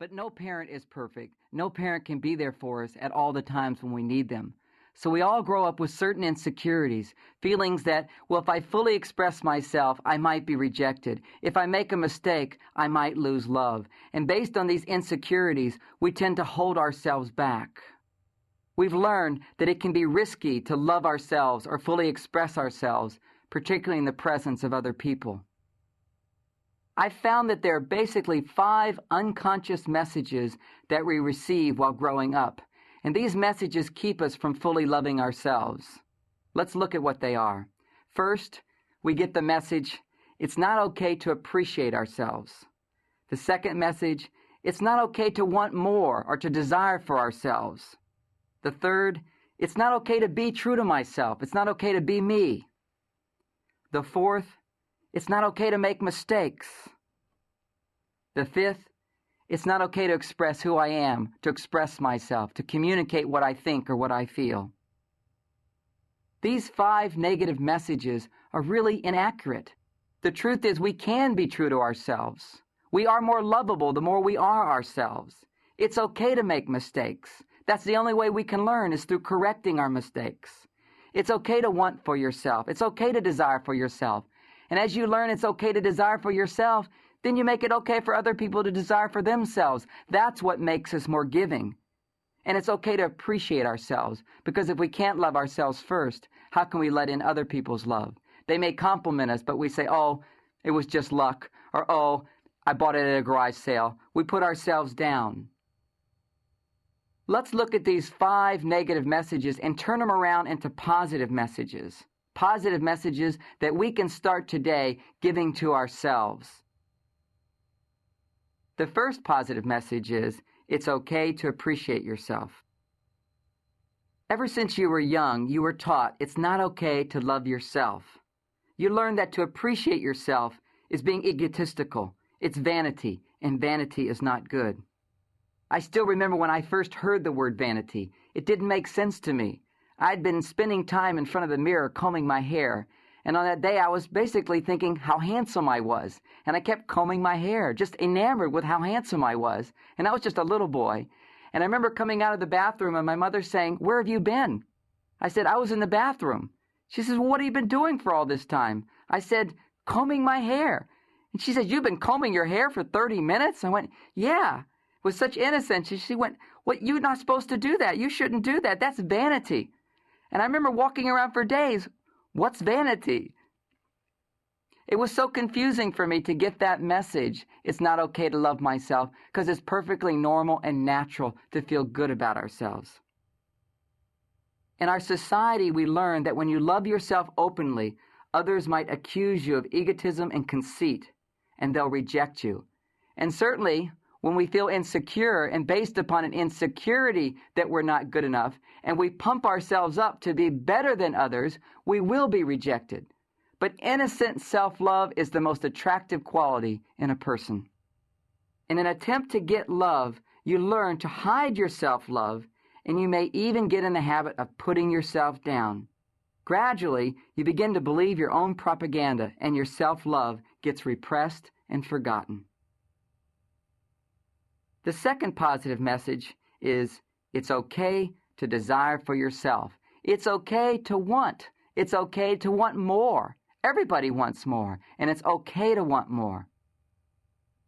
But no parent is perfect. No parent can be there for us at all the times when we need them. So we all grow up with certain insecurities, feelings that, well, if I fully express myself, I might be rejected. If I make a mistake, I might lose love. And based on these insecurities, we tend to hold ourselves back. We've learned that it can be risky to love ourselves or fully express ourselves, particularly in the presence of other people. I've found that there are basically 5 unconscious messages that we receive while growing up, and these messages keep us from fully loving ourselves. Let's look at what they are. First, we get the message, it's not okay to appreciate ourselves. The second message, it's not okay to want more or to desire for ourselves. The third, it's not okay to be true to myself. It's not okay to be me. The fourth, it's not okay to make mistakes. The fifth, it's not okay to express who I am, to express myself, to communicate what I think or what I feel. These 5 negative messages are really inaccurate. The truth is we can be true to ourselves. We are more lovable the more we are ourselves. It's okay to make mistakes. That's the only way we can learn is through correcting our mistakes. It's okay to want for yourself. It's okay to desire for yourself. And as you learn it's okay to desire for yourself, then you make it okay for other people to desire for themselves. That's what makes us more giving. And it's okay to appreciate ourselves, because if we can't love ourselves first, how can we let in other people's love? They may compliment us, but we say, oh, it was just luck, or oh, I bought it at a garage sale. We put ourselves down. Let's look at these 5 negative messages and turn them around into positive messages. Positive messages that we can start today giving to ourselves. The first positive message is, it's okay to appreciate yourself. Ever since you were young, you were taught it's not okay to love yourself. You learned that to appreciate yourself is being egotistical. It's vanity, and vanity is not good. I still remember when I first heard the word vanity. It didn't make sense to me. I'd been spending time in front of the mirror combing my hair, and on that day I was basically thinking how handsome I was, and I kept combing my hair, just enamored with how handsome I was, and I was just a little boy. And I remember coming out of the bathroom and my mother saying, "Where have you been?" I said, "I was in the bathroom." She says, "Well, what have you been doing for all this time?" I said, "Combing my hair." And she said, "You've been combing your hair for 30 minutes? I went, "Yeah." With such innocence, she went, "What, you're not supposed to do that. You shouldn't do that. That's vanity." And I remember walking around for days, what's vanity? It was so confusing for me to get that message. It's not okay to love myself, because it's perfectly normal and natural to feel good about ourselves. In our society, we learn that when you love yourself openly, others might accuse you of egotism and conceit, and they'll reject you. And certainly, when we feel insecure and based upon an insecurity that we're not good enough, and we pump ourselves up to be better than others, we will be rejected. But innocent self-love is the most attractive quality in a person. In an attempt to get love, you learn to hide your self-love, and you may even get in the habit of putting yourself down. Gradually, you begin to believe your own propaganda, and your self-love gets repressed and forgotten. The second positive message is, it's okay to desire for yourself. It's okay to want. It's okay to want more. Everybody wants more, and it's okay to want more.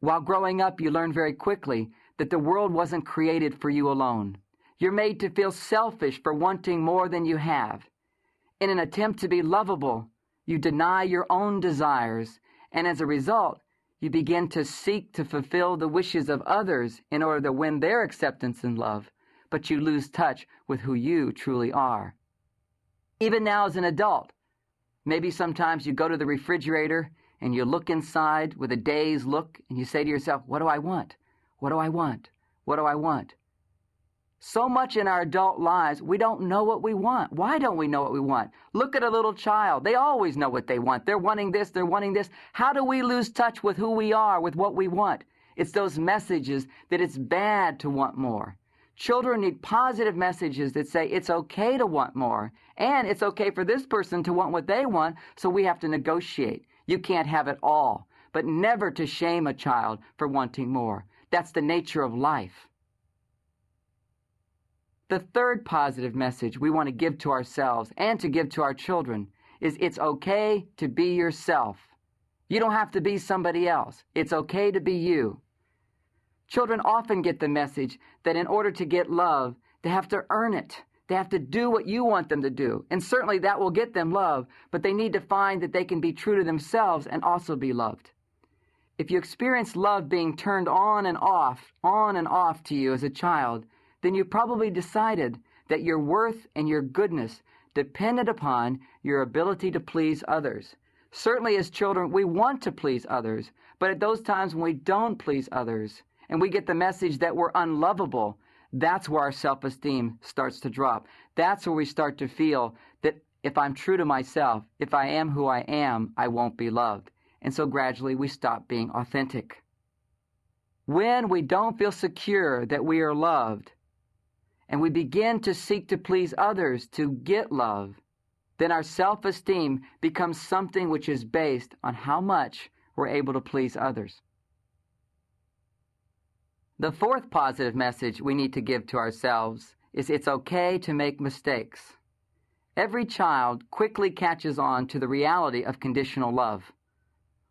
While growing up, you learn very quickly that the world wasn't created for you alone. You're made to feel selfish for wanting more than you have. In an attempt to be lovable, you deny your own desires, and as a result, you begin to seek to fulfill the wishes of others in order to win their acceptance and love, but you lose touch with who you truly are. Even now as an adult, maybe sometimes you go to the refrigerator and you look inside with a dazed look and you say to yourself, what do I want? What do I want? What do I want? So much in our adult lives, we don't know what we want. Why don't we know what we want? Look at a little child. They always know what they want. They're wanting this, they're wanting this. How do we lose touch with who we are, with what we want? It's those messages that it's bad to want more. Children need positive messages that say it's okay to want more, and it's okay for this person to want what they want, so we have to negotiate. You can't have it all, but never to shame a child for wanting more. That's the nature of life. The third positive message we want to give to ourselves and to give to our children is it's okay to be yourself. You don't have to be somebody else. It's okay to be you. Children often get the message that in order to get love, they have to earn it. They have to do what you want them to do. And certainly that will get them love, but they need to find that they can be true to themselves and also be loved. If you experience love being turned on and off to you as a child, then you probably decided that your worth and your goodness depended upon your ability to please others. Certainly as children, we want to please others, but at those times when we don't please others and we get the message that we're unlovable, that's where our self-esteem starts to drop. That's where we start to feel that if I'm true to myself, if I am who I am, I won't be loved. And so gradually we stop being authentic. When we don't feel secure that we are loved, and we begin to seek to please others to get love, then our self-esteem becomes something which is based on how much we're able to please others. The fourth positive message we need to give to ourselves is it's okay to make mistakes. Every child quickly catches on to the reality of conditional love.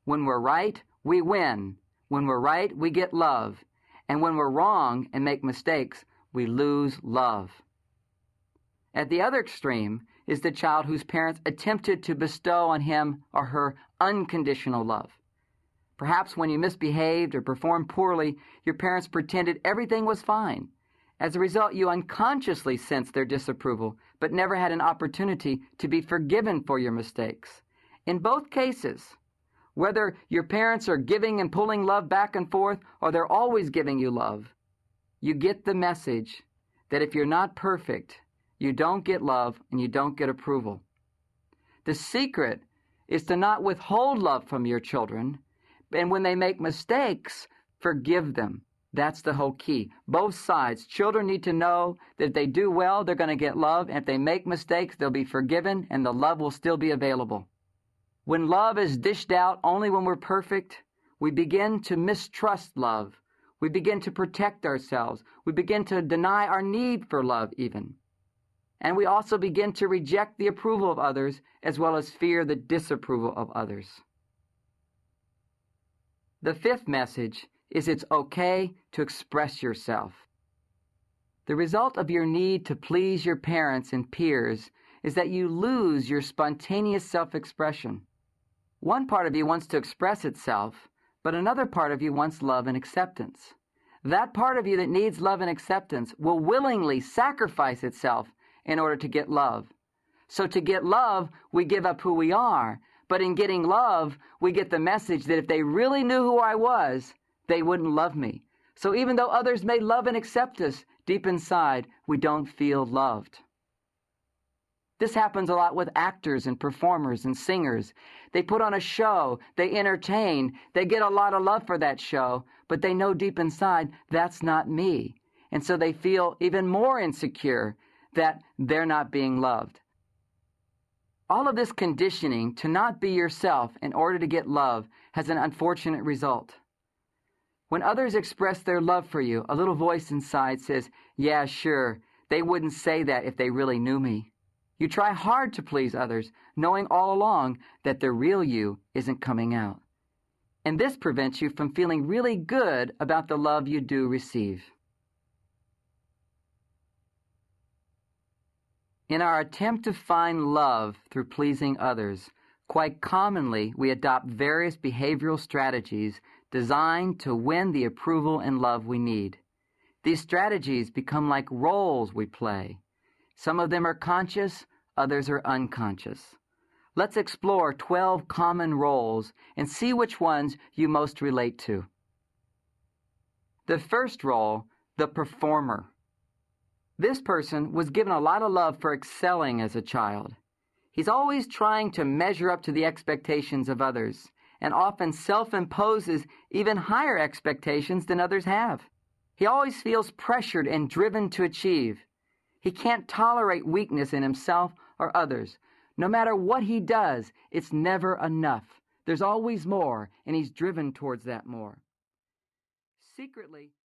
When we're right, we win. When we're right, we get love. And when we're wrong and make mistakes, we lose love. At the other extreme is the child whose parents attempted to bestow on him or her unconditional love. Perhaps when you misbehaved or performed poorly, your parents pretended everything was fine. As a result, you unconsciously sensed their disapproval, but never had an opportunity to be forgiven for your mistakes. In both cases, whether your parents are giving and pulling love back and forth, or they're always giving you love, you get the message that if you're not perfect, you don't get love and you don't get approval. The secret is to not withhold love from your children, and when they make mistakes, forgive them. That's the whole key. Both sides. Children need to know that if they do well, they're going to get love, and if they make mistakes, they'll be forgiven, and the love will still be available. When love is dished out only when we're perfect, we begin to mistrust love. We begin to protect ourselves. We begin to deny our need for love even. And we also begin to reject the approval of others as well as fear the disapproval of others. The fifth message is it's okay to express yourself. The result of your need to please your parents and peers is that you lose your spontaneous self-expression. One part of you wants to express itself, but another part of you wants love and acceptance. That part of you that needs love and acceptance will willingly sacrifice itself in order to get love. So to get love, we give up who we are. But in getting love, we get the message that if they really knew who I was, they wouldn't love me. So even though others may love and accept us, deep inside, we don't feel loved. This happens a lot with actors and performers and singers. They put on a show, they entertain, they get a lot of love for that show, but they know deep inside, that's not me. And so they feel even more insecure that they're not being loved. All of this conditioning to not be yourself in order to get love has an unfortunate result. When others express their love for you, a little voice inside says, yeah, sure, they wouldn't say that if they really knew me. You try hard to please others, knowing all along that the real you isn't coming out. And this prevents you from feeling really good about the love you do receive. In our attempt to find love through pleasing others, quite commonly we adopt various behavioral strategies designed to win the approval and love we need. These strategies become like roles we play. Some of them are conscious, others are unconscious. Let's explore 12 common roles and see which ones you most relate to. The first role, the performer. This person was given a lot of love for excelling as a child. He's always trying to measure up to the expectations of others, and often self-imposes even higher expectations than others have. He always feels pressured and driven to achieve. He can't tolerate weakness in himself or others. No matter what he does, it's never enough. There's always more, and he's driven towards that more. Secretly,